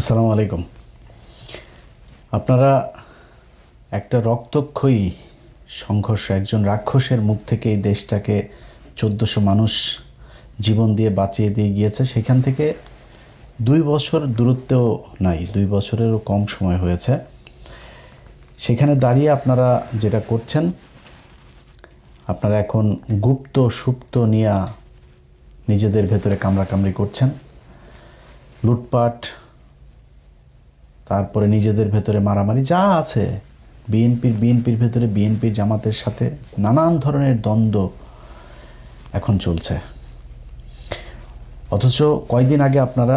আসসালামু আলাইকুম। আপনারা একটা রক্তক্ষয়ী সংঘর্ষ, একজন রাক্ষসের মুখ থেকে এই দেশটাকে ১৪০০ মানুষ জীবন দিয়ে বাঁচিয়ে দিয়ে গিয়েছে। সেখান থেকে ২ বছর দূরত্বেও নাই, ২ বছরেরও কম সময় হয়েছে। সেখানে দাঁড়িয়ে আপনারা যেটা করছেন, আপনারা এখন গুপ্ত সুপ্ত নিয়ে নিজেদের ভেতরে কামড়াকামড়ি করছেন, লুটপাট, তারপরে নিজেদের ভেতরে মারামারি যা আছে, বিএনপির ভেতরে বিএনপির জামাতের সাথে নানান ধরনের দ্বন্দ্ব এখন চলছে। অথচ কয়দিন আগে আপনারা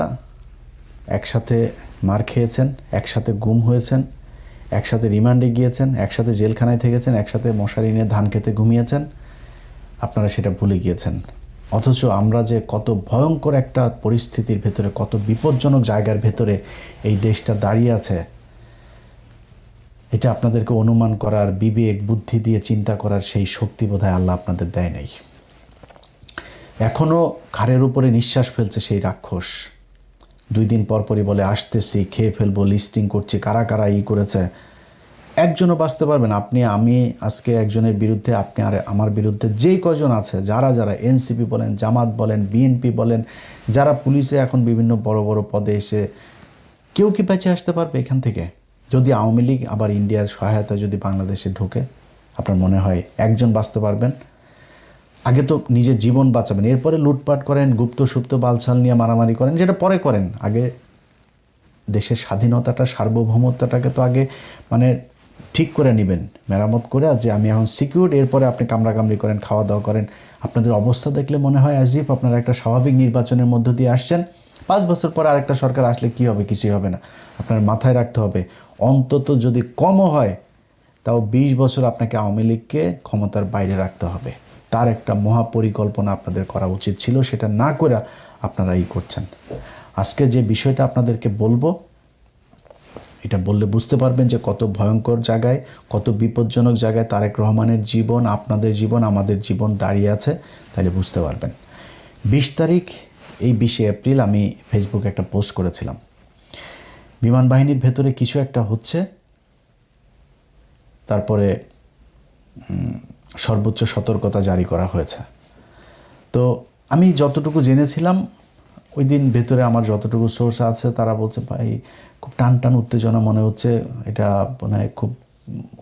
একসাথে মার খেয়েছেন, একসাথে গুম হয়েছেন, একসাথে রিমান্ডে গিয়েছেন, একসাথে জেলখানায় থেকেছেন, একসাথে মশারি নিয়ে ধান খেতে ঘুমিয়েছেন। আপনারা সেটা ভুলে গিয়েছেন। অথচ আমরা যে কত ভয়ঙ্কর একটা পরিস্থিতির ভেতরে, কত বিপজ্জনক জায়গার ভেতরে এই দেশটা দাঁড়িয়ে আছে, এটা আপনাদেরকে অনুমান করার, বিবেক বুদ্ধি দিয়ে চিন্তা করার সেই শক্তি বোধহয় আল্লাহ আপনাদের দেয় নাই। এখনও ঘাড়ের উপরে নিঃশ্বাস ফেলছে সেই রাক্ষস। 2 দিন পরপরই বলে আসতেছি, খেয়ে ফেলবো, লিস্টিং করছি, কারা কারা করেছে। একজনও বাঁচতে পারবেন। আমি আজকে একজনের বিরুদ্ধে, আপনি আর আমার বিরুদ্ধে যে কজন আছে, যারা এনসিপি বলেন, জামাত বলেন, বিএনপি বলেন, যারা পুলিশে এখন বিভিন্ন বড় বড় পদে এসে, কেউ কি বেঁচে আসতে পারবে এখান থেকে? যদি আওয়ামী লীগ আবার ইন্ডিয়ার সহায়তা যদি বাংলাদেশে ঢোকে, আপনার মনে হয় একজন বাঁচতে পারবেন? আগে তো নিজের জীবন বাঁচাবেন, এরপরে লুটপাট করেন, গুপ্ত সুপ্ত বালছাল নিয়ে মারামারি করেন, যেটা পরে করেন। আগে দেশের স্বাধীনতাটা, সার্বভৌমত্বটাকে তো আগে ঠিক করে নেবেন, মেরামত করে, যে আমি এখন সিকিউর, এরপরে আপনি কামড়াকামড়ি করেন, খাওয়া দাওয়া করেন। আপনাদের অবস্থা দেখলে মনে হয় অ্যাজ ইফ আপনারা একটা স্বাভাবিক নির্বাচনের মধ্য দিয়ে আসছেন। 5 বছর পর আরেকটা সরকার আসলে কী হবে? কিছুই হবে না। আপনার মাথায় রাখতে হবে, অন্তত যদি কমও হয়, তাও 20 বছর আপনাকে আওয়ামী লীগকে ক্ষমতার বাইরে রাখতে হবে। তার একটা মহাপরিকল্পনা আপনাদের করা উচিত ছিল, সেটা না করে আপনারা করছেন। আজকে যে বিষয়টা আপনাদেরকে বলবো, এটা বললে বুঝতে পারবেন যে কত ভয়ঙ্কর জায়গায়, কত বিপজ্জনক জায়গায় তারেক রহমানের জীবন, আপনাদের জীবন, আমাদের জীবন দাঁড়িয়ে আছে। তাহলে বুঝতে পারবেন। 20 তারিখ, এই 20 এপ্রিল আমি ফেসবুকে একটা পোস্ট করেছিলাম, বিমান বাহিনীর ভেতরে কিছু একটা হচ্ছে, তারপরে সর্বোচ্চ সতর্কতা জারি করা হয়েছে। তো আমি যতটুকু জেনেছিলাম, ওই দিন ভেতরে আমার যতটুকু সোর্স আছে, তারা বলছে ভাই খুব টান টান উত্তেজনা মনে হচ্ছে, এটা মনে হয় খুব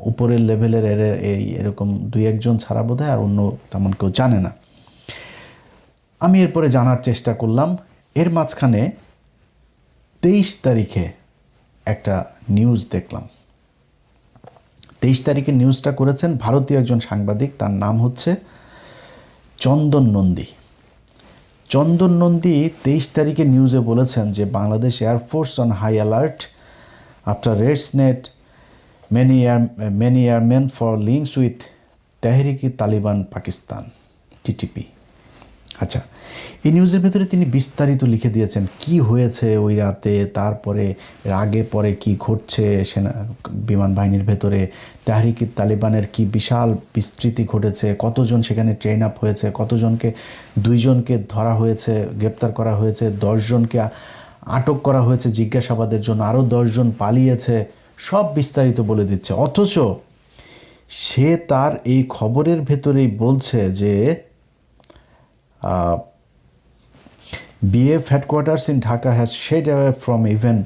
উপরের লেভেলের, এরকম 2-1 জন ছাড়া বোধ হয় আর অন্য তেমন কেউ জানে না। আমি এরপরে জানার চেষ্টা করলাম। এর মাঝখানে 23 তারিখে একটা নিউজ দেখলাম। 23 তারিখে নিউজটা করেছেন ভারতীয় একজন সাংবাদিক, তার নাম হচ্ছে চন্দন নন্দী। চন্দন নন্দী 23 তারিখে নিউজে বলেছেন যে Bangladesh air force on high alert after raids net many airmen for links with Tehrik-i Taliban Pakistan, TTP. আচ্ছা, এই নিউজের ভেতরে তিনি বিস্তারিত লিখে দিয়েছেন কি হয়েছে ওই রাতে, তারপরে এর আগে পরে কি ঘটছে, সেনা বিমান বাহিনীর ভেতরে তেহরিকি তালিবানের কি বিশাল বিস্তৃতি ঘটেছে, কতজন সেখানে ট্রেন আপ হয়েছে, কতজনকে, 2 জনকে ধরা হয়েছে, গ্রেপ্তার করা হয়েছে, 10 জনকে আটক করা হয়েছে জিজ্ঞাসাবাদের জন্য, আরও 10 জন পালিয়েছে, সব বিস্তারিত বলে দিচ্ছে। অথচ সে তার এই খবরের ভেতরেই বলছে যে BF headquarters in Dhaka has shied away from even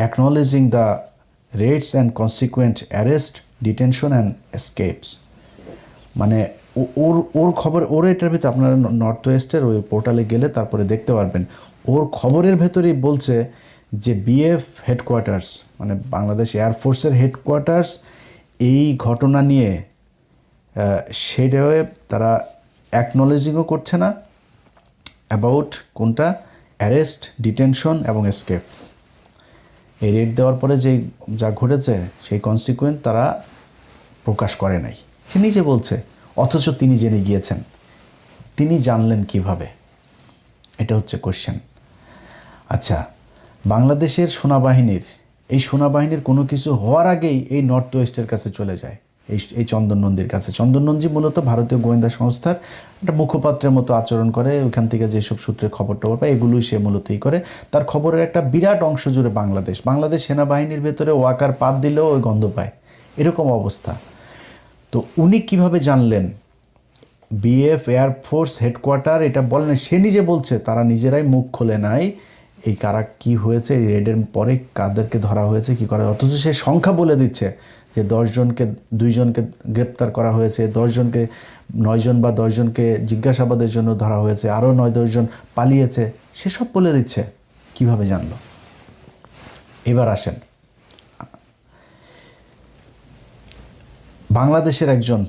acknowledging the raids and consequent arrest, detention and escapes. মানে ওর খবর, ওর এটার ভিতরে আপনারা নর্থ ওয়েস্টের ওই পোর্টালে গেলে তারপরে দেখতে পারবেন, ওর খবরের ভেতরেই বলছে যে BF হেডকোয়ার্টার্স, মানে বাংলাদেশ এয়ারফোর্সের হেডকোয়ার্টার্স, এই ঘটনা নিয়ে সেটাও তারা অ্যাকনোলেজিংও করছে না অ্যাবাউট কোনটা, অ্যারেস্ট, ডিটেনশন এবং এসকেপ। এই রেড দেওয়ার পরে যা ঘটেছে সেই কনসিকুয়েন্ট তারা প্রকাশ করে নাই, সে নিজে বলছে। অথচ তিনি জেনে গিয়েছেন। তিনি জানলেন কিভাবে? এটা হচ্ছে কোশ্চেন। আচ্ছা, বাংলাদেশের সেনাবাহিনীর কোনো কিছু হওয়ার আগেই এই নর্থ ওয়েস্টের কাছে চলে যায়। এই চন্দন নন্দীর কাছে। চন্দন নন্দী মূলত ভারতীয় গোয়েন্দা সংস্থার একটা মুখপাত্রের মতো আচরণ করে, ওইখান থেকে যেসব সূত্রে খবর টবর পায় এগুলোই সে মূলতই করে। তার খবরের একটা বিরাট অংশ জুড়ে বাংলাদেশ সেনাবাহিনীর ভেতরে ওয়াকার পাত দিলেও ওই গন্ধ পায়, এরকম অবস্থা। তো উনি কিভাবে জানলেন? বিএফ এয়ারফোর্স হেডকোয়ার্টার এটা বলেন, সে নিজে বলছে তারা নিজেরাই মুখ খোলে নাই এই কারা কি হয়েছে, এই রেডের পরে কাদেরকে ধরা হয়েছে কি করা, অথচ সে সংখ্যা বলে দিচ্ছে যে 10 জনকে 2 জনকে গ্রেপ্তার করা হয়েছে, 10 জনকে 9 জন বা 10 জনকে জিজ্ঞাসাবাদের জন্য ধরা হয়েছে, আরও 9-10 জন পালিয়েছে, সেসব বলে দিচ্ছে। কিভাবে জানলো? এবার আসেন, বাংলাদেশের একজন,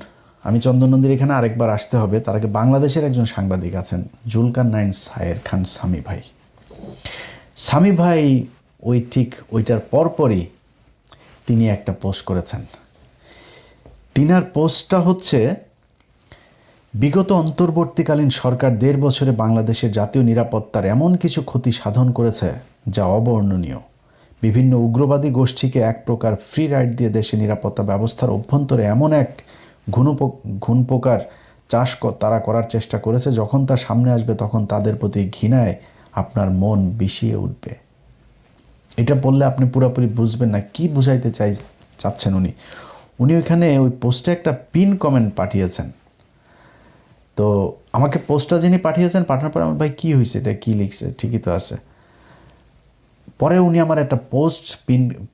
আমি চন্দন নন্দীর এখানে আরেকবার আসতে হবে, তার আগে বাংলাদেশের একজন সাংবাদিক আছেন জুলকারনাইন সায়ের খান সামি ভাই। সামি ভাই ওইটার পরপরই তিনি একটা পোস্ট করেছেন। তিনার পোস্টটা হচ্ছে, বিগত অন্তর্বর্তীকালীন সরকার 1.5 বছরে বাংলাদেশের জাতীয় নিরাপত্তার এমন কিছু ক্ষতি সাধন করেছে যা অবর্ণনীয়। বিভিন্ন উগ্রবাদী গোষ্ঠীকে এক প্রকার ফ্রি রাইড দিয়ে দেশে নিরাপত্তা ব্যবস্থার অভ্যন্তরে এমন এক ঘুণপোকার চাষ তারা করার চেষ্টা করেছে, যখন তা সামনে আসবে তখন তাদের প্রতি ঘৃণায় আপনার মন বিষিয়ে উঠবে। এটা বললে আপনি পুরোপুরি বুঝবেন না কি বুঝাইতে চাচ্ছেন উনি। ওইখানে ওই পোস্টে একটা পিন কমেন্ট পাঠিয়েছেন। তো আমাকে পোস্টটা যিনি পাঠিয়েছেন, পাঠানোর পরে আমার ভাই কী হয়েছে, এটা কী লিখছে, ঠিকই তো আছে। পরে উনি আমার একটা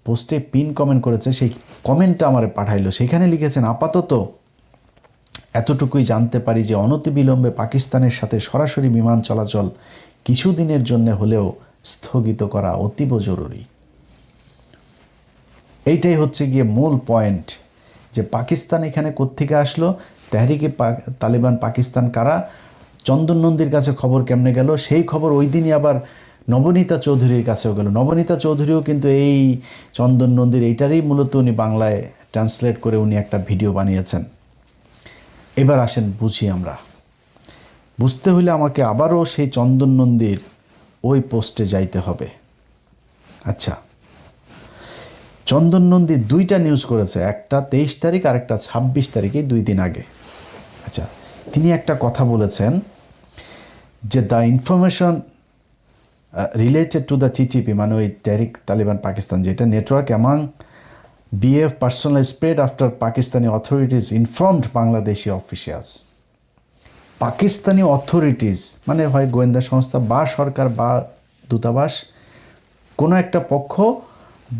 পোস্টে পিন কমেন্ট করেছে, সেই কমেন্টটা আমার পাঠাইলো। সেখানে লিখেছেন, আপাতত এতটুকুই জানতে পারি যে অনতিবিলম্বে পাকিস্তানের সাথে সরাসরি বিমান চলাচল কিছুদিনের জন্য হলেও স্থগিত করা অতীব জরুরি। এইটাই হচ্ছে গিয়ে মূল পয়েন্ট, যে পাকিস্তান এখানে কোত্থেকে আসলো, তেহরিকে তালিবান পাকিস্তান কারা, চন্দন নন্দীর কাছে খবর কেমনে গেল, সেই খবর ওই দিনই আবার নবনীতা চৌধুরীর কাছেও গেল। নবনীতা চৌধুরীও কিন্তু এই চন্দন নন্দীর এইটারই মূলত উনি বাংলায় ট্রান্সলেট করে উনি একটা ভিডিও বানিয়েছেন। এবার আসেন বুঝি আমরা। বুঝতে হলে আমাকে আবারও সেই চন্দন নন্দীর ওই পোস্টে যাইতে হবে। আচ্ছা, চন্দন নন্দী 2টা নিউজ করেছে, একটা 23 তারিখ আর একটা 26 তারিখে, 2 দিন আগে। আচ্ছা, তিনি একটা কথা বলেছেন যে the information related to the TTP, মানে ওই তেহরিক তালিবান পাকিস্তান, যেটা network among BF personal spread after Pakistani authorities informed Bangladeshi officials. Pakistani authorities মানে হয় গোয়েন্দা সংস্থা বা সরকার বা দূতাবাস, কোনো একটা পক্ষ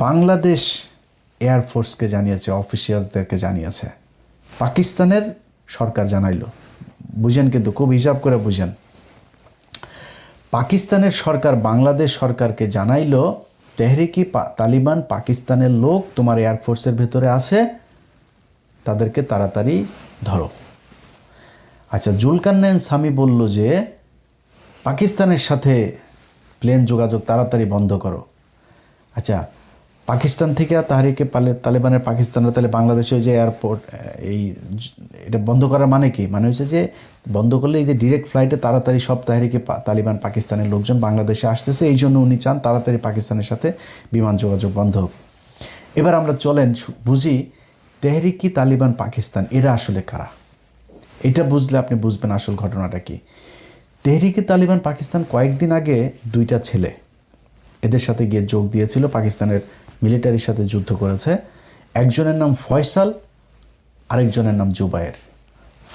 বাংলাদেশ এয়ারফোর্সকে জানিয়েছে, অফিসিয়ালসদেরকে জানিয়েছে, পাকিস্তানের সরকার জানাইলো। বুঝেন, কিন্তু খুব হিসাব করে বুঝেন। পাকিস্তানের সরকার বাংলাদেশ সরকারকে জানাইলো, তেহরিকি তালিবান পাকিস্তানের লোক তোমার এয়ারফোর্সের ভেতরে আছে, তাদেরকে তাড়াতাড়ি ধরো। আচ্ছা, জুলকারনাইন সামি বলল যে পাকিস্তানের সাথে প্লেন যোগাযোগ তাড়াতাড়ি বন্ধ করো। আচ্ছা, পাকিস্তান থেকে তাহরিকে তালিবানের পাকিস্তানরা তাহলে বাংলাদেশে যে এয়ারপোর্ট এটা বন্ধ করার মানে কি? মানে হচ্ছে যে বন্ধ করলে এই যে ডিরেক্ট ফ্লাইটে তাড়াতাড়ি সব তাহরিকে তালিবান পাকিস্তানের লোকজন বাংলাদেশে আসতেছে, এই জন্য উনি চান তাড়াতাড়ি পাকিস্তানের সাথে বিমান যোগাযোগ বন্ধ হোক। এবার আমরা চলেন বুঝি তেহরিকি তালিবান পাকিস্তান এরা আসলে কারা। এটা বুঝলে আপনি বুঝবেন আসল ঘটনাটা কি। তেহরিকি তালিবান পাকিস্তান কয়েকদিন আগে 2টা ছেলে এদের সাথে গিয়ে যোগ দিয়েছিল, পাকিস্তানের মিলিটারির সাথে যুদ্ধ করেছে। একজনের নাম ফয়সাল, আরেকজনের নাম জুবায়ের।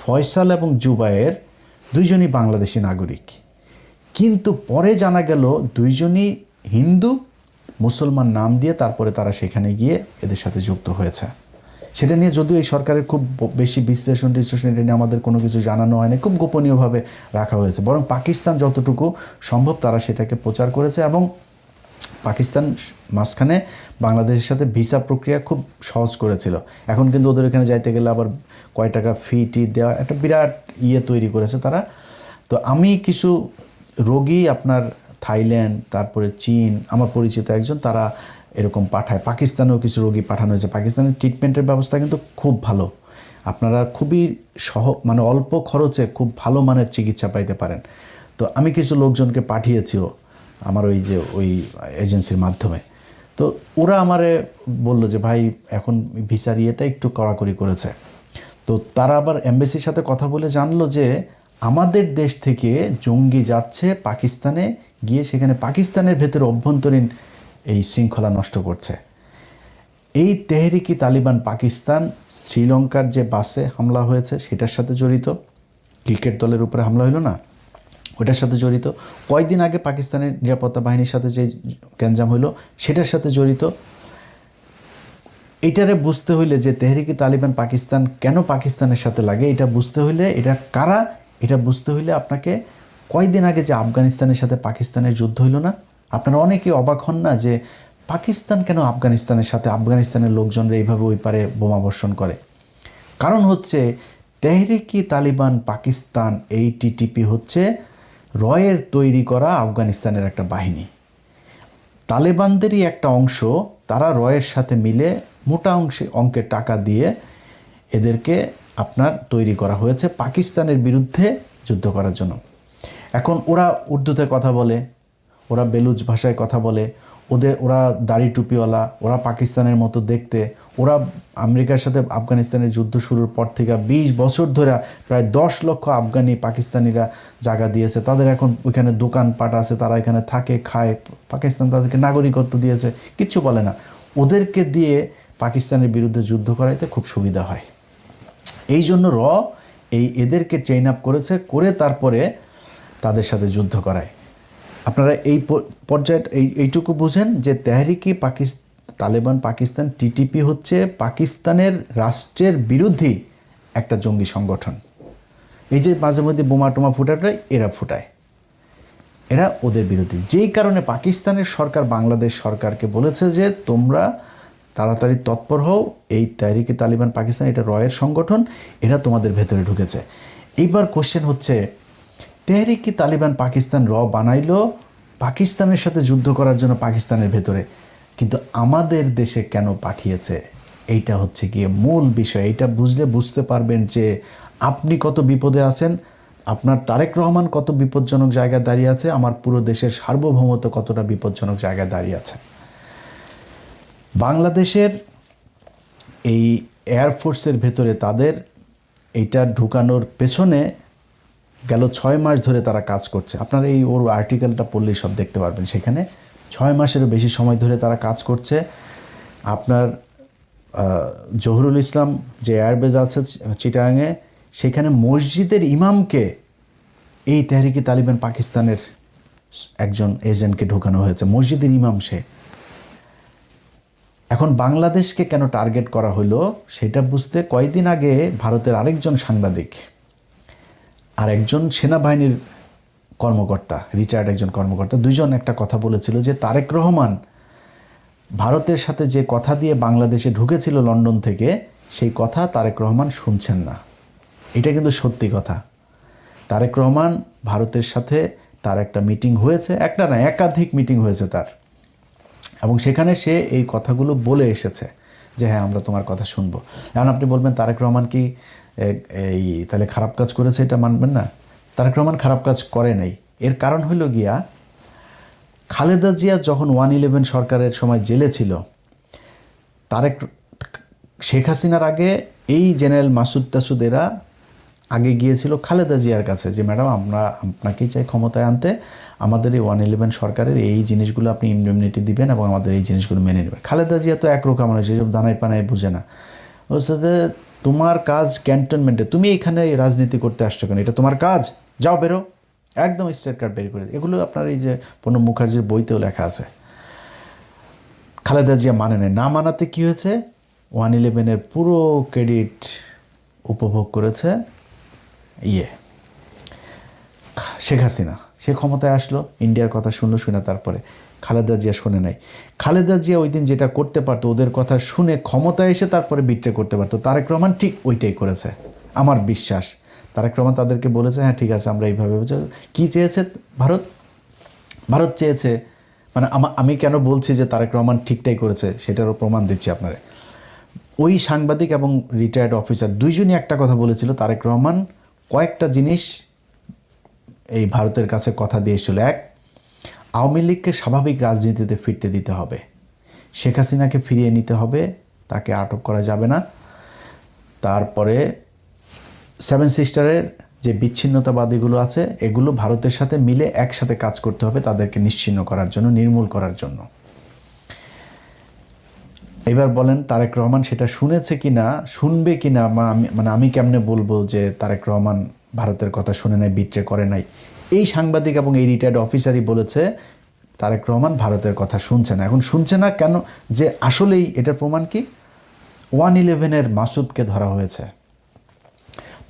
ফয়সাল এবং জুবায়ের দুইজনই বাংলাদেশি নাগরিক, কিন্তু পরে জানা গেল দুইজনই হিন্দু মুসলমান নাম দিয়ে তারপরে তারা সেখানে গিয়ে এদের সাথে যুক্ত হয়েছে। সেটা নিয়ে যদিও এই সরকারের খুব বেশি বিশ্লেষণ এটা নিয়ে আমাদের কোনো কিছু জানানো হয়নি, খুব গোপনীয়ভাবে রাখা হয়েছে। বরং পাকিস্তান যতটুকু সম্ভব তারা সেটাকে প্রচার করেছে, এবং পাকিস্তান মাঝখানে বাংলাদেশের সাথে ভিসা প্রক্রিয়া খুব সহজ করেছিল। এখন কিন্তু ওদের এখানে যাইতে গেলে আবার কয় টাকা ফি দেওয়া একটা বিরাট তৈরি করেছে তারা। তো আমি কিছু রোগী আপনার থাইল্যান্ড, তারপরে চীন, আমার পরিচিত একজন, তারা এরকম পাঠায়। পাকিস্তানেও কিছু রোগী পাঠানো হয়েছে। পাকিস্তানের ট্রিটমেন্টের ব্যবস্থা কিন্তু খুব ভালো, আপনারা খুবই মানে অল্প খরচে খুব ভালো মানের চিকিৎসা পাইতে পারেন। তো আমি কিছু লোকজনকে পাঠিয়েছিও আমার ওই এজেন্সির মাধ্যমে। তো ওরা আমারে বলল যে ভাই এখন ভিসার ইয়েটা একটু কড়াকড়ি করেছে। তো তারা আবার এমবেসির সাথে কথা বলে জানলো যে আমাদের দেশ থেকে জঙ্গি যাচ্ছে পাকিস্তানে, গিয়ে সেখানে পাকিস্তানের ভেতরে অভ্যন্তরীণ এই শৃঙ্খলা নষ্ট করছে। এই তেহরিকি তালিবান পাকিস্তান শ্রীলঙ্কার যে বাসে হামলা হয়েছে সেটার সাথে জড়িত, ক্রিকেট দলের উপরে হামলা হলো না, ওটার সাথে জড়িত। কয়েকদিন আগে পাকিস্তানের নিরাপত্তা বাহিনীর সাথে যে গ্যাঞ্জাম হইলো সেটার সাথে জড়িত। এইটারে বুঝতে হইলে যে তেহরিকি তালিবান পাকিস্তান কেন পাকিস্তানের সাথে লাগে, এটা বুঝতে হইলে এটা কারা, এটা বুঝতে হইলে আপনাকে কয়েকদিন আগে যে আফগানিস্তানের সাথে পাকিস্তানের যুদ্ধ হইল না, আপনারা অনেকেই অবাক হন না যে পাকিস্তান কেন আফগানিস্তানের সাথে, আফগানিস্তানের লোকজনরা এইভাবে ওই পারে বোমা বর্ষণ করে। কারণ হচ্ছে তেহরিকি তালিবান পাকিস্তান, এই টিটিপি হচ্ছে রয়ের তৈরি করা আফগানিস্তানের একটা বাহিনী। তালেবানদেরই একটা অংশ, তারা রয়ের সাথে মিলে মোটা অঙ্কের টাকা দিয়ে এদেরকে আপনার তৈরি করা হয়েছে পাকিস্তানের বিরুদ্ধে যুদ্ধ করার জন্য। এখন ওরা উর্দুতে কথা বলে, ওরা বেলুচ ভাষায় কথা বলে, ওরা দাড়ি টুপিওয়ালা, ওরা পাকিস্তানের মতো দেখতে। ওরা আমেরিকার সাথে আফগানিস্তানের যুদ্ধ শুরুর পর থেকে 20 বছর ধরে প্রায় 10 লক্ষ আফগানি পাকিস্তানিরা জায়গা দিয়েছে। তাদের এখন ওইখানে দোকানপাট আছে, তারা এখানে থাকে খায়, পাকিস্তান তাদেরকে নাগরিকত্ব দিয়েছে, কিচ্ছু বলে না। ওদেরকে দিয়ে পাকিস্তানের বিরুদ্ধে যুদ্ধ করাইতে খুব সুবিধা হয়। এই জন্য এদেরকে ট্রেন আপ করেছে, করে তারপরে তাদের সাথে যুদ্ধ করায়। আপনারা এই পর্যায়ে এইটুকু বুঝেন যে তেহরিকি তালেবান পাকিস্তান টিটিপি হচ্ছে পাকিস্তানের রাষ্ট্রের বিরোধী একটা জঙ্গি সংগঠন। এই যে মাঝে মধ্যে বোমা টোমা ফুটাটাই এরা ফুটায়, এরা ওদের বিরোধী। যেই কারণে পাকিস্তানের সরকার বাংলাদেশ সরকারকে বলেছে যে তোমরা তাড়াতাড়ি তৎপর হও, এই তেহরিকি তালিবান পাকিস্তান এটা রয়ের সংগঠন, এরা তোমাদের ভেতরে ঢুকেছে। এইবার কোশ্চেন হচ্ছে তেহরিকি তালিবান পাকিস্তান বানাইলো পাকিস্তানের সাথে যুদ্ধ করার জন্য পাকিস্তানের ভেতরে, কিন্তু আমাদের দেশে কেন পাঠিয়েছে? এইটা হচ্ছে গিয়ে মূল বিষয়। এইটা বুঝতে পারবেন যে আপনি কত বিপদে আছেন, আপনার তারেক রহমান কত বিপজ্জনক জায়গায় দাঁড়িয়ে আছে, আমার পুরো দেশের সার্বভৌমত্ব কতটা বিপজ্জনক জায়গায় দাঁড়িয়ে আছে। বাংলাদেশের এই এয়ারফোর্সের ভেতরে তাদের এইটা ঢুকানোর পেছনে গেল 6 মাস ধরে তারা কাজ করছে। আপনারা এই ওর আর্টিকেলটা পড়লেই সব দেখতে পারবেন। সেখানে 6 মাসেরও বেশি সময় ধরে তারা কাজ করছে। আপনার জহুরুল ইসলাম যে এয়ারবেজ আছে চিটাগাংয়ে, সেখানে মসজিদের ইমামকে এই তেহরিকি তালিবান পাকিস্তানের একজন এজেন্টকে ঢোকানো হয়েছে। মসজিদের ইমাম সে। এখন বাংলাদেশকে কেন টার্গেট করা হলো সেটা বুঝতে কয়েকদিন আগে ভারতের আরেকজন সাংবাদিক আর একজন সেনাবাহিনীর কর্মকর্তা, রিটায়ার্ড একজন কর্মকর্তা, দুইজন একটা কথা বলেছিল যে তারেক রহমান ভারতের সাথে যে কথা দিয়ে বাংলাদেশে ঢুকেছিল লন্ডন থেকে, সেই কথা তারেক রহমান শুনছেন না। এটা কিন্তু সত্যি কথা। তারেক রহমান ভারতের সাথে তার একটা মিটিং হয়েছে, একটা না একাধিক মিটিং হয়েছে তার, এবং সেখানে সে এই কথাগুলো বলে এসেছে যে হ্যাঁ আমরা তোমার কথা শুনবো। এখন আপনি বলবেন তারেক রহমান কি এই তাহলে খারাপ কাজ করেছে, এটা মানবেন না? তারেক রহমান খারাপ কাজ করে নাই। এর কারণ হলো গিয়া খালেদা জিয়া যখন 111 সরকারের সময় জেলে ছিল, শেখ হাসিনার আগে এই জেনারেল মাসুদ টাসুদ এরা আগে গিয়েছিল খালেদা জিয়ার কাছে যে ম্যাডাম আমরা আপনাকেই চাই ক্ষমতায় আনতে, আমাদের এই 111 সরকারের এই জিনিসগুলো আপনি ইমডিউনিটি দিবেন এবং আমাদের এই জিনিসগুলো মেনে নেবেন। খালেদা জিয়া তো একরকম মানুষ, এসব দানায় পানায় বুঝে না। বলছে যে তোমার কাজ ক্যান্টনমেন্টে, তুমি এখানে রাজনীতি করতে আসছো কেন? এটা তোমার কাজ, যাও বেরো, একদম স্টেট কার্ড বের করে। এগুলো আপনার এই যে প্রণব মুখার্জির বইতেও লেখা আছে। খালেদা জিয়া মানে নেই, না মানাতে কী হয়েছে, 111 পুরো ক্রেডিট উপভোগ করেছে শেখ হাসিনা। সে ক্ষমতায় আসলো, ইন্ডিয়ার কথা শুনলো, শুনে তারপরে খালেদা জিয়া শোনে নাই। খালেদা জিয়া ওই দিন যেটা করতে পারতো, ওদের কথা শুনে ক্ষমতায় এসে তারপরে বিট্রে করতে পারতো। তারেক রহমান ঠিক ওইটাই করেছে আমার বিশ্বাস। তারেক রহমান তাদেরকে বলেছে হ্যাঁ ঠিক আছে আমরা এইভাবে, কী চেয়েছে ভারত চেয়েছে, মানে আমি কেন বলছি যে তারেক রহমান ঠিকটাই করেছে সেটারও প্রমাণ দিচ্ছি আপনারা। ওই সাংবাদিক এবং রিটায়ার্ড অফিসার দুইজনই একটা কথা বলেছিল, তারেক রহমান কয়েকটা জিনিস এই ভারতের কাছে কথা দিয়েছিল। এক, আওয়ামী লীগকে স্বাভাবিক রাজনীতিতে ফিরতে দিতে হবে, শেখ হাসিনাকে ফিরিয়ে নিতে হবে, তাকে আটক করা যাবে না। তারপরে সেভেন সিস্টারের যে বিচ্ছিন্নতাবাদীগুলো আছে এগুলো ভারতের সাথে মিলে একসাথে কাজ করতে হবে তাদেরকে নিশ্চিহ্ন করার জন্য, নির্মূল করার জন্য। এবার বলেন তারেক রহমান সেটা শুনেছে কি না, শুনবে কি না, মানে আমি কেমনে বলবো যে তারেক রহমান ভারতের কথা শুনে নাই, বিট্রে করে নাই? এই সাংবাদিক এবং এই রিটায়ার্ড অফিসারই বলেছে তারেক রহমান ভারতের কথা শুনছে না। এখন শুনছে না কেন, যে আসলেই এটার প্রমাণ কি? 111-এর মাসুদকে ধরা হয়েছে,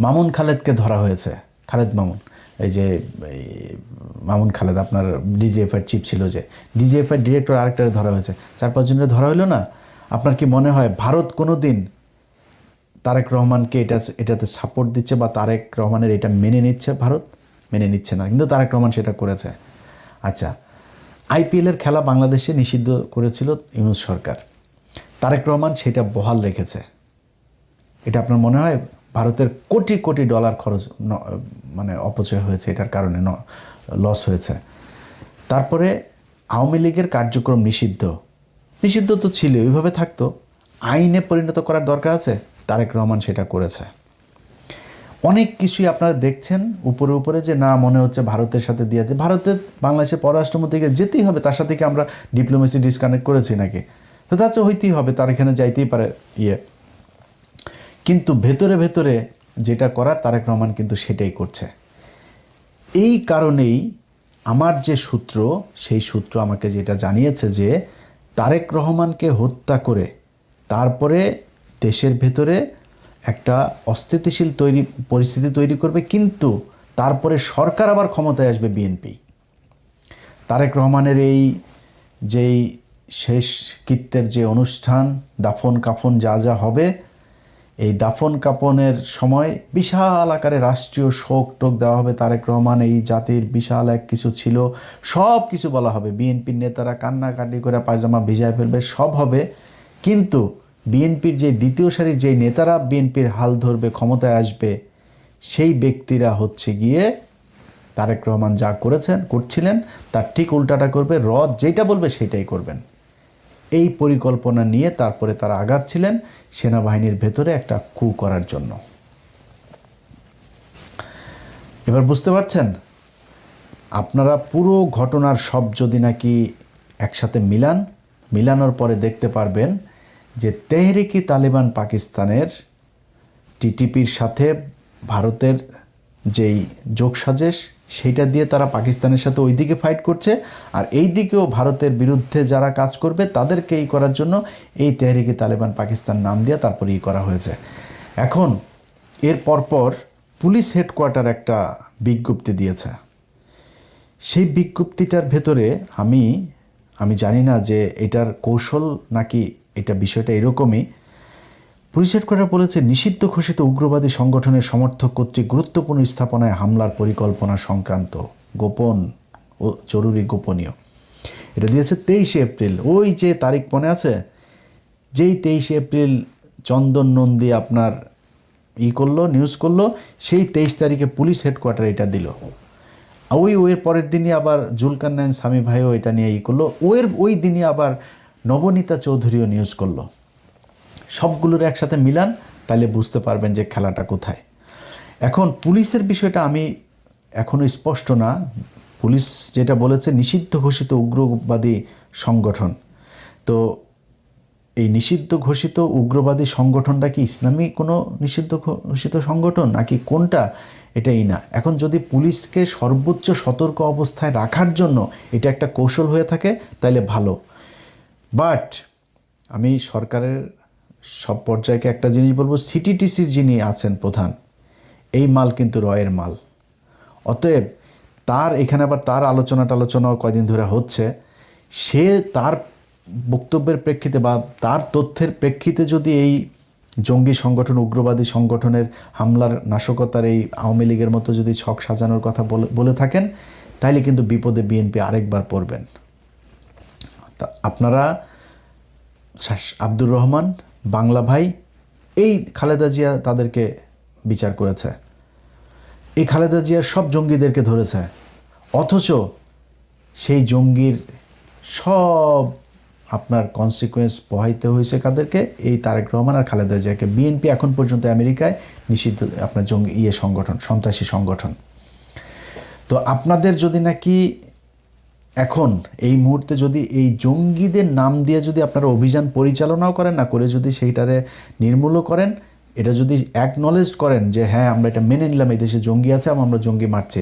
মামুন খালেদকে ধরা হয়েছে, খালেদ মামুন, এই যে মামুন খালেদ আপনার ডিজিএফআই চিফ ছিল, যে ডিজিএফআই ডিরেক্টর আরেকটারে ধরা হয়েছে, 4-5 জনের ধরা হইলো না? আপনার কি মনে হয় ভারত কোনো দিন তারেক রহমানকে এটাতে সাপোর্ট দিচ্ছে বা তারেক রহমানের এটা মেনে নিচ্ছে? ভারত মেনে নিচ্ছে না, কিন্তু তারেক রহমান সেটা করেছে। আচ্ছা, আইপিএলের খেলা বাংলাদেশে নিষিদ্ধ করেছিল ইউনূস সরকার, তারেক রহমান সেটা বহাল রেখেছে। এটা আপনার মনে হয় ভারতের কোটি কোটি ডলার খরচ মানে অপচয় হয়েছে, এটার কারণে লস হয়েছে? তারপরে আওয়ামী লীগের কার্যক্রম নিষিদ্ধ তো ছিল, ওইভাবে থাকতো, আইনে পরিণত করার দরকার আছে, তারেক রহমান সেটা করেছে। অনেক কিছুই আপনারা দেখছেন উপরে উপরে, যে না মনে হচ্ছে ভারতের সাথে দিয়ে, ভারতের বাংলাদেশের পররাষ্ট্রমন্ত্রীকে যেতেই হবে, তার সাথে কি আমরা ডিপ্লোমেসি ডিসকানেক্ট করেছি নাকি? তো তার তো হইতেই হবে, তার এখানে যাইতেই পারে কিন্তু ভেতরে ভেতরে যেটা করার তারেক রহমান কিন্তু সেটাই করছে। এই কারণেই আমার যে সূত্র, সেই সূত্র আমাকে যেটা জানিয়েছে যে তারেক রহমানকে হত্যা করে তারপরে দেশের ভেতরে একটা অস্থিতিশীল পরিস্থিতি তৈরি করবে, কিন্তু তারপরে সরকার আবার ক্ষমতায় আসবে বিএনপি। তারেক রহমানের এই যেই শেষ কৃত্যের যে অনুষ্ঠান, দাফন কাফন যা যা হবে, এই দাফন কাফনের সময় বিশাল আকারে রাষ্ট্রীয় শোক টোক দেওয়া হবে। তারেক রহমান এই জাতির বিশাল এক কিছু ছিল, সব কিছু বলা হবে, বিএনপির নেতারা কান্নাকাটি করে পায়জামা ভিজায় ফেলবে, সব হবে। কিন্তু বিএনপির যে দ্বিতীয় সারির যেই নেতারা বিএনপির হাল ধরবে, ক্ষমতায় আসবে, সেই ব্যক্তিরা হচ্ছে গিয়ে তারেক রহমান যা করছিলেন তার ঠিক উল্টাটা করবে, যেটা বলবে সেটাই করবেন। এই পরিকল্পনা নিয়ে তারপরে তারা আগাচ্ছিলেন সেনাবাহিনীর ভেতরে একটা কু করার জন্য। এবার বুঝতে পারছেন? আপনারা পুরো ঘটনার সব যদি নাকি একসাথে মিলানোর পরে দেখতে পারবেন যে তেহরিকি তালিবান পাকিস্তানের টিটিপির সাথে ভারতের যেই যোগসাজেশ, সেইটা দিয়ে তারা পাকিস্তানের সাথে ওই দিকে ফাইট করছে, আর এই দিকেও ভারতের বিরুদ্ধে যারা কাজ করবে তাদেরকে এই করার জন্য এই তেহরিকি তালিবান পাকিস্তান নাম দিয়ে তারপরে করা হয়েছে। এখন এর পরপর পুলিশ হেডকোয়ার্টার একটা বিজ্ঞপ্তি দিয়েছে। সেই বিজ্ঞপ্তিটার ভেতরে আমি জানি না যে এটার কৌশল নাকি এটা বিষয়টা এরকমই। পুলিশ হেডকোয়ার্টার বলেছে, নিষিদ্ধ ঘোষিত উগ্রবাদী সংগঠনের সমর্থক কর্তৃক গুরুত্বপূর্ণ স্থাপনায় হামলার পরিকল্পনা সংক্রান্ত গোপন ও জরুরি গোপনীয়। এটা দিয়েছে 23 এপ্রিল। ওই যে তারিখ মনে আছে, যেই 23 এপ্রিল চন্দন নন্দী আপনার নিউজ করলো, সেই 23 তারিখে পুলিশ হেডকোয়ার্টার এটা দিল। ওর পরের দিনই আবার জুলকারনাইন স্বামী ভাইও এটা নিয়ে করলো। ওই দিনই আবার নবনীতা চৌধুরীও নিউজ করলো। সবগুলোর একসাথে মিলান, তাহলে বুঝতে পারবেন যে খেলাটা কোথায়। এখন পুলিশের বিষয়টা আমি এখনো স্পষ্ট না। পুলিশ যেটা বলেছে নিষিদ্ধ ঘোষিত উগ্রবাদী সংগঠন, তো এই নিষিদ্ধ ঘোষিত উগ্রবাদী সংগঠনটা কি ইসলামী কোনো নিষিদ্ধ ঘোষিত সংগঠন নাকি কোনটা, এটাই না। এখন যদি পুলিশকে সর্বোচ্চ সতর্ক অবস্থায় রাখার জন্য এটা একটা কৌশল হয়ে থাকে তাহলে ভালো। বাট আমি সরকারের সব পর্যায়কে একটা জিনিস বলবো, সিটিটিসির যিনি আছেন প্রধান, এই মাল কিন্তু রয়ের মাল। অতএব তার এখানে আবার তার আলোচনাও কয়দিন ধরে হচ্ছে, সে তার বক্তব্যের প্রেক্ষিতে বা তার তথ্যের প্রেক্ষিতে যদি এই জঙ্গি সংগঠন, উগ্রবাদী সংগঠনের হামলার নাশকতার এই আওয়ামী লীগের মতো যদি ছক সাজানোর কথা বলে থাকেন, তাহলে কিন্তু বিপদে বিএনপি আরেকবার পড়বেন। তা আপনারা আব্দুর রহমান, বাংলা ভাই, এই খালেদা জিয়া তাদেরকে বিচার করেছে, এই খালেদা জিয়ার সব জঙ্গিদেরকে ধরেছে, অথচ সেই জঙ্গির সব আপনার কনসিকুয়েন্স পোহাইতে হয়েছে কাদেরকে? এই তারেক রহমান আর খালেদা জিয়াকে। বিএনপি এখন পর্যন্ত আমেরিকায় নিষিদ্ধ আপনার জঙ্গি সংগঠন, সন্ত্রাসী সংগঠন। তো আপনাদের যদি নাকি এখন এই মুহূর্তে যদি এই জঙ্গিদের নাম দিয়ে যদি আপনারা অভিযান পরিচালনাও করেন, না করে যদি সেইটারে নির্মূলও করেন, এটা যদি অ্যাকনলেজ করেন যে হ্যাঁ আমরা এটা মেনে নিলাম এই দেশে জঙ্গি আছে এবং আমরা জঙ্গি মারছি,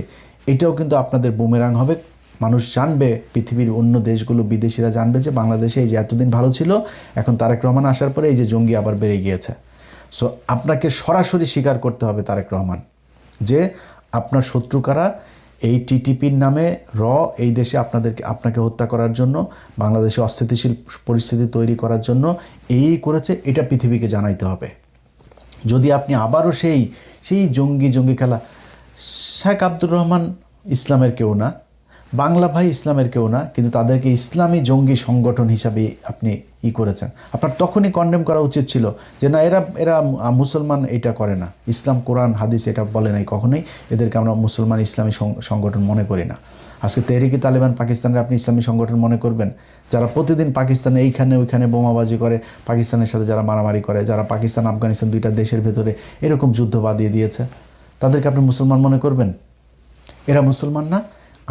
এটাও কিন্তু আপনাদের বুমেরাং হবে। মানুষ জানবে, পৃথিবীর অন্য দেশগুলো, বিদেশিরা জানবে যে বাংলাদেশে এই যে এতদিন ভালো ছিল, এখন তারেক রহমান আসার পরে এই যে জঙ্গি আবার বেড়ে গিয়েছে। সো আপনাকে সরাসরি স্বীকার করতে হবে তারেক রহমান যে আপনার শত্রু কারা। এই টিটিপির নামে এই দেশে আপনাকে হত্যা করার জন্য, বাংলাদেশে অস্থিতিশীল পরিস্থিতি তৈরি করার জন্য এই করেছে, এটা পৃথিবীকে জানাইতে হবে। যদি আপনি আবারও সেই জঙ্গি খেলা, শেখ আব্দুর রহমান ইসলামের কেউ না, বাংলা ভাই ইসলামের কেউ না, কিন্তু তাদেরকে ইসলামী জঙ্গি সংগঠন হিসাবে আপনি করেছেন। আপনার তখনই কন্ডেম করা উচিত ছিল যে না, এরা মুসলমান, এটা করে না, ইসলাম কোরআন হাদিস এটা বলে নাই কখনোই, এদেরকে আমরা মুসলমান ইসলামী সংগঠন মনে করি না। আজকে তেহরিকে তালেবান পাকিস্তানের আপনি ইসলামী সংগঠন মনে করবেন? যারা প্রতিদিন পাকিস্তানে এইখানে ওইখানে বোমাবাজি করে, পাকিস্তানের সাথে যারা মারামারি করে, যারা পাকিস্তান আফগানিস্তান দুইটা দেশের ভেতরে এরকম যুদ্ধ বাঁধিয়ে দিয়েছে, তাদেরকে আপনি মুসলমান মনে করবেন? এরা মুসলমান না।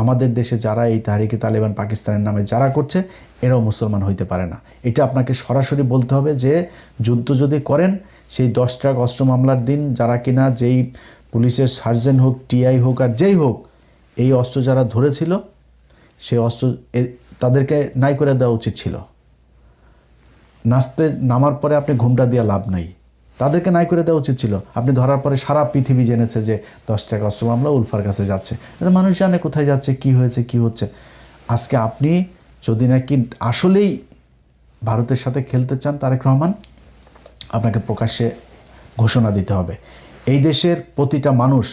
আমাদের দেশে যারা এই তাহরিকে তালেবান পাকিস্তানের নামে যারা করছে, এরাও মুসলমান হইতে পারে না। এটা আপনাকে সরাসরি বলতে হবে যে যুদ্ধ যদি করেন, সেই 10 ট্রাক অস্ত্র মামলার দিন যারা কিনা, যেই পুলিশের সার্জেন্ট হোক, টিআই হোক আর যেই হোক, এই অস্ত্র যারা ধরেছিল, সেই অস্ত্র তাদেরকে নাই করে দেওয়া উচিত ছিল। নামার পরে আপনি ঘুমটা দিয়ে লাভ নাই, তাদেরকে নাই করে দেওয়া উচিত ছিল। আপনি ধরার পরে সারা পৃথিবী জেনেছে যে 10 টাকা অস্ত্র মামলা উলফার কাছে যাচ্ছে, মানুষ জানে কোথায় যাচ্ছে, কি হয়েছে, কি হচ্ছে। আজকে আপনি যদি নাকি আসলেই ভারতের সাথে খেলতে চান তারেক রহমান, আপনাকে প্রকাশ্যে ঘোষণা দিতে হবে এই দেশের প্রতিটা মানুষ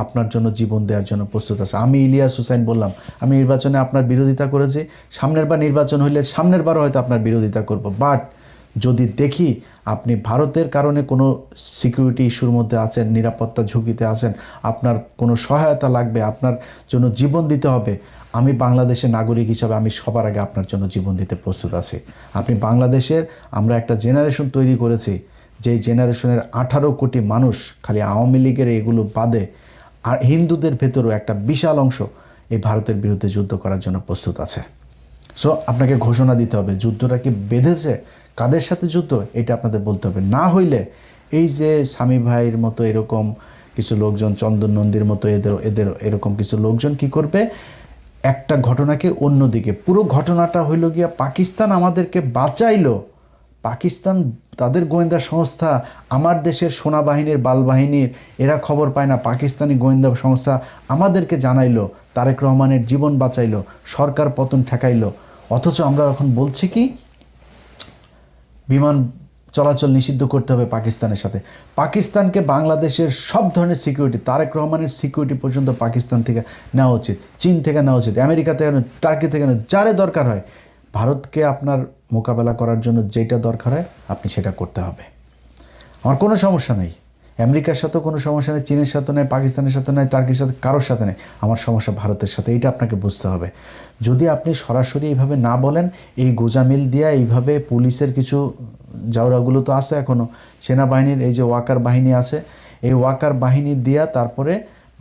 আপনার জন্য জীবন দেওয়ার জন্য প্রস্তুত আছে। আমি ইলিয়াস হুসাইন বললাম, আমি নির্বাচনে আপনার বিরোধিতা করেছি, সামনের বার নির্বাচন হইলে সামনের বারও হয়তো আপনার বিরোধিতা করব। বাট যদি দেখি আপনি ভারতের কারণে কোনো সিকিউরিটি ইস্যুর মধ্যে আছেন, নিরাপত্তা ঝুঁকিতে আছেন, আপনার কোনো সহায়তা লাগবে, আপনার জন্য জীবন দিতে হবে, আমি বাংলাদেশের নাগরিক হিসাবে আমি সবার আগে আপনার জন্য জীবন দিতে প্রস্তুত আছি। আপনি বাংলাদেশের, আমরা একটা জেনারেশন তৈরি করেছি, যেই জেনারেশনের 18 কোটি মানুষ, খালি আওয়ামী লীগের এগুলো বাদে আর হিন্দুদের ভেতরেও একটা বিশাল অংশ এই ভারতের বিরুদ্ধে যুদ্ধ করার জন্য প্রস্তুত আছে। সো আপনাকে ঘোষণা দিতে হবে যুদ্ধটা কি বেঁধেছে, কাদের সাথে যুদ্ধ, এটা আপনাদের বলতে হবে। না হইলে এই যে স্বামী ভাইয়ের মতো এরকম কিছু লোকজন, চন্দন নন্দীর মতো এদের এরকম কিছু লোকজন কি করবে, একটা ঘটনাকে অন্যদিকে, পুরো ঘটনাটা হইল গিয়া পাকিস্তান আমাদেরকে বাঁচাইলো, পাকিস্তান তাদের গোয়েন্দা সংস্থা আমার দেশের সেনাবাহিনীর বালবাহিনীর এরা খবর পায় না, পাকিস্তানি গোয়েন্দা সংস্থা আমাদেরকে জানাইলো, তারেক রহমানের জীবন বাঁচাইলো, সরকার পতন ঠেকাইলো। অথচ আমরা এখন বলছি কি বিমান চলাচল নিষিদ্ধ করতে হবে পাকিস্তানের সাথে। পাকিস্তানকে বাংলাদেশের সব ধরনের সিকিউরিটি, তারেক রহমানের সিকিউরিটি পর্যন্ত পাকিস্তান থেকে নেওয়া উচিত, চীন থেকে নেওয়া উচিত, আমেরিকা থেকে, টার্কি থেকে, যারে দরকার হয়। ভারতকে আপনার মোকাবেলা করার জন্য যেটা দরকার হয় আপনি সেটা করতে হবে। আমার কোনো সমস্যা নেই, আমেরিকার সাথেও কোনো সমস্যা নেই, চীনের সাথে নেই, পাকিস্তানের সাথে নেই, টার্কির সাথে, কারোর সাথে নেই। আমার সমস্যা ভারতের সাথে, এইটা আপনাকে বুঝতে হবে। যদি আপনি সরাসরি এইভাবে না বলেন, এই গোজামিল দিয়া এইভাবে পুলিশের কিছু জাউরাগুলো তো আছে এখনও, সেনাবাহিনীর এই যে ওয়াকার বাহিনী আছে, এই ওয়াকার বাহিনী দিয়া তারপরে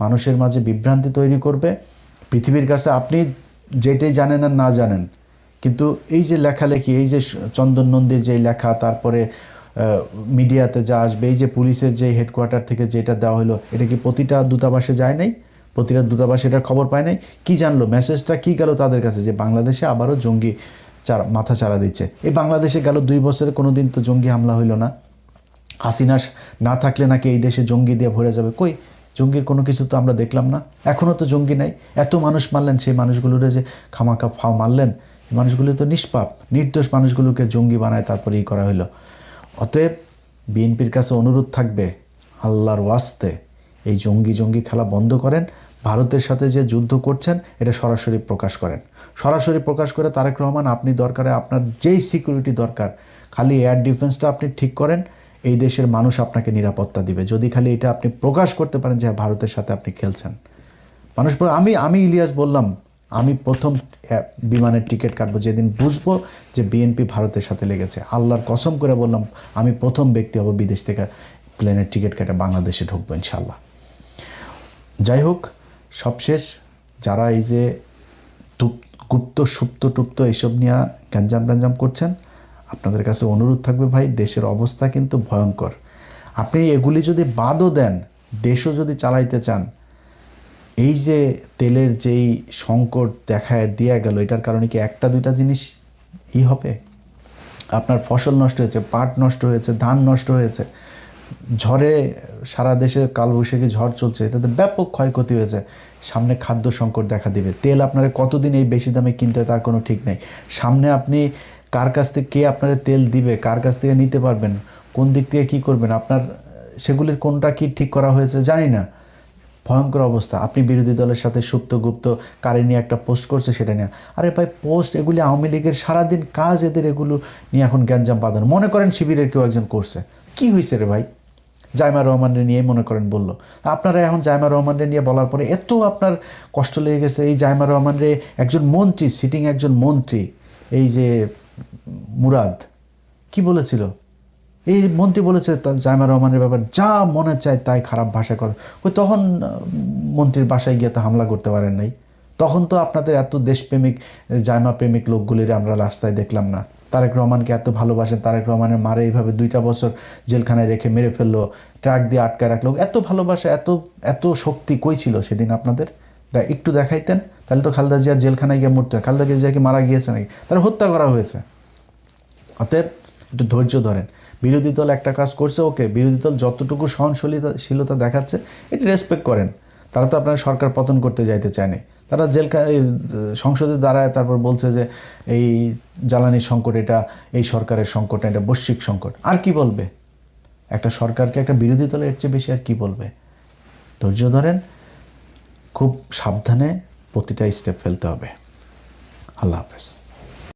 মানুষের মাঝে বিভ্রান্তি তৈরি করবে। পৃথিবীর কাছে আপনি যেটাই জানেন আর না জানেন, কিন্তু এই যে লেখালেখি, এই যে চন্দন নন্দীর যে লেখা, তারপরে মিডিয়াতে যা আসবে, এই যে পুলিশের যে হেডকোয়ার্টার থেকে যেটা দেওয়া হলো, এটা কি প্রতিটা দূতাবাসে যায় নাই? প্রতিটা দূতাবাসে এটার খবর পায় নাই? কি জানলো, মেসেজটা কি গেল তাদের কাছে যে বাংলাদেশে আবারও জঙ্গি মাথা চারা দিচ্ছে? এই বাংলাদেশে গেল 2 বছরে কোনো দিন তো জঙ্গি হামলা হইল না। হাসিনা না থাকলে নাকি এই দেশে জঙ্গি দিয়ে ভরে যাবে, কই জঙ্গির কোনো কিছু তো আমরা দেখলাম না, এখনও তো জঙ্গি নাই। এত মানুষ মারলেন, সেই মানুষগুলোরে যে খামাখা ফাও মারলেন, এই মানুষগুলো তো নিষ্পাপ, নির্দোষ মানুষগুলোকে জঙ্গি বানায় তারপরে করা হইলো। অতএব বিএনপির কাছে অনুরোধ থাকবে, আল্লাহর ওয়াস্তে এই জঙ্গি খেলা বন্ধ করেন। ভারতের সাথে যে যুদ্ধ করছেন এটা সরাসরি প্রকাশ করেন, সরাসরি প্রকাশ করে তারেক রহমান আপনি দরকারে আপনার যেই সিকিউরিটি দরকার, খালি এয়ার ডিফেন্সটা আপনি ঠিক করেন, এই দেশের মানুষ আপনাকে নিরাপত্তা দিবে। যদি খালি এটা আপনি প্রকাশ করতে পারেন যে ভারতের সাথে আপনি খেলছেন, মানুষ আমি ইলিয়াস বললাম, আমি প্রথম বিমানের টিকিট কাটবো যেদিন বুঝবো যে বিএনপি ভারতের সাথে লেগেছে। আল্লাহর কসম করে বললাম, আমি প্রথম ব্যক্তি হব বিদেশ থেকে প্লেনের টিকিট কেটে বাংলাদেশে ঢুকবো ইনশাল্লাহ। যাই হোক, সবশেষ যারা এই যে গুপ্ত সুপ্ত টুপ্ত এইসব নিয়ে গ্যাঞ্জাম করছেন, আপনাদের কাছে অনুরোধ থাকবে ভাই, দেশের অবস্থা কিন্তু ভয়ঙ্কর। আপনি এগুলি যদি বাদও দেন, দেশও যদি চালাইতে চান, এই যে তেলের যেই সংকট দেখায় দিয়ে গেল, এটার কারণে কি একটা দুইটা জিনিস হবে? আপনার ফসল নষ্ট হয়েছে, পাট নষ্ট হয়েছে, ধান নষ্ট হয়েছে, ঝড়ে সারা দেশে কালবৈশাখী ঝড় চলছে, এটাতে ব্যাপক ক্ষয়ক্ষতি হয়েছে। সামনে খাদ্য সংকট দেখা দিবে। তেল আপনারা কতদিন এই বেশি দামে কিনতে হয় তার কোনো ঠিক নেই। সামনে আপনি কার কাছ থেকে কে আপনার তেল দিবে, কার কাছ থেকে নিতে পারবেন, কোন দিক থেকে কী করবেন, আপনার সেগুলির কোনটা কি ঠিক করা হয়েছে জানি না। ভয়ঙ্কর অবস্থা। আপনি বিরোধী দলের সাথে সুপ্ত গুপ্ত কারে নিয়ে একটা পোস্ট করছে, সেটা নিয়ে, আরে ভাই পোস্ট এগুলি আওয়ামী লীগের সারাদিন কাজ, এদের এগুলো নিয়ে এখন গ্যাঞ্জাম বাঁধানো। মনে করেন শিবিরের কেউ একজন করছে, কি হয়েছে রে ভাই? জাইমা রহমানরে নিয়ে মনে করেন বললো, আপনারা এখন জাইমা রহমানরে নিয়ে বলার পরে এত আপনার কষ্ট লেগে গেছে। এই জাইমা রহমানরে একজন মন্ত্রী, সিটিং একজন মন্ত্রী, এই যে মুরাদ কি বলেছিল, এই মন্ত্রী বলেছে জাইমা রহমানের ব্যাপারে যা মনে চায় তাই খারাপ ভাষা করে। ওই তখন মন্ত্রীর বাসায় গিয়ে তো হামলা করতে পারেন নাই? তখন তো আপনাদের এত দেশপ্রেমিক জাইমা প্রেমিক লোকগুলির আমরা রাস্তায় দেখলাম না। তারেক রহমানকে এত ভালোবাসেন, তারেক রহমানের মারে এইভাবে 2টা বছর জেলখানায় রেখে মেরে ফেললো, ট্রাক দিয়ে আটকায় রাখলো। এত ভালোবাসা, এত শক্তি কই ছিল সেদিন আপনাদের? একটু দেখাইতেন, তাহলে তো খালেদা জিয়ার জেলখানায় গিয়ে মরতে হয়। খালেদা জিয়া কি মারা গিয়েছে নাকি? তারা হত্যা করা হয়েছে। অতএব একটু ধৈর্য ধরেন। বিরোধী দল একটা কাজ করছে, ওকে, বিরোধী দল যতটুকু সহনশীলতা দেখাচ্ছে এটি রেসপেক্ট করেন। তারা তো আপনার সরকার পতন করতে যাইতে চায়নি। তারা সংসদে দাঁড়ায় তারপর বলছে যে এই জ্বালানির সংকট এটা এই সরকারের সংকট, এটা বৈশ্বিক সংকট। আর কি বলবে একটা সরকারকে, একটা বিরোধী দলের এর চেয়ে বেশি আর কি বলবে? ধৈর্য ধরেন, খুব সাবধানে প্রতিটা স্টেপ ফেলতে হবে। আল্লাহ হাফেজ।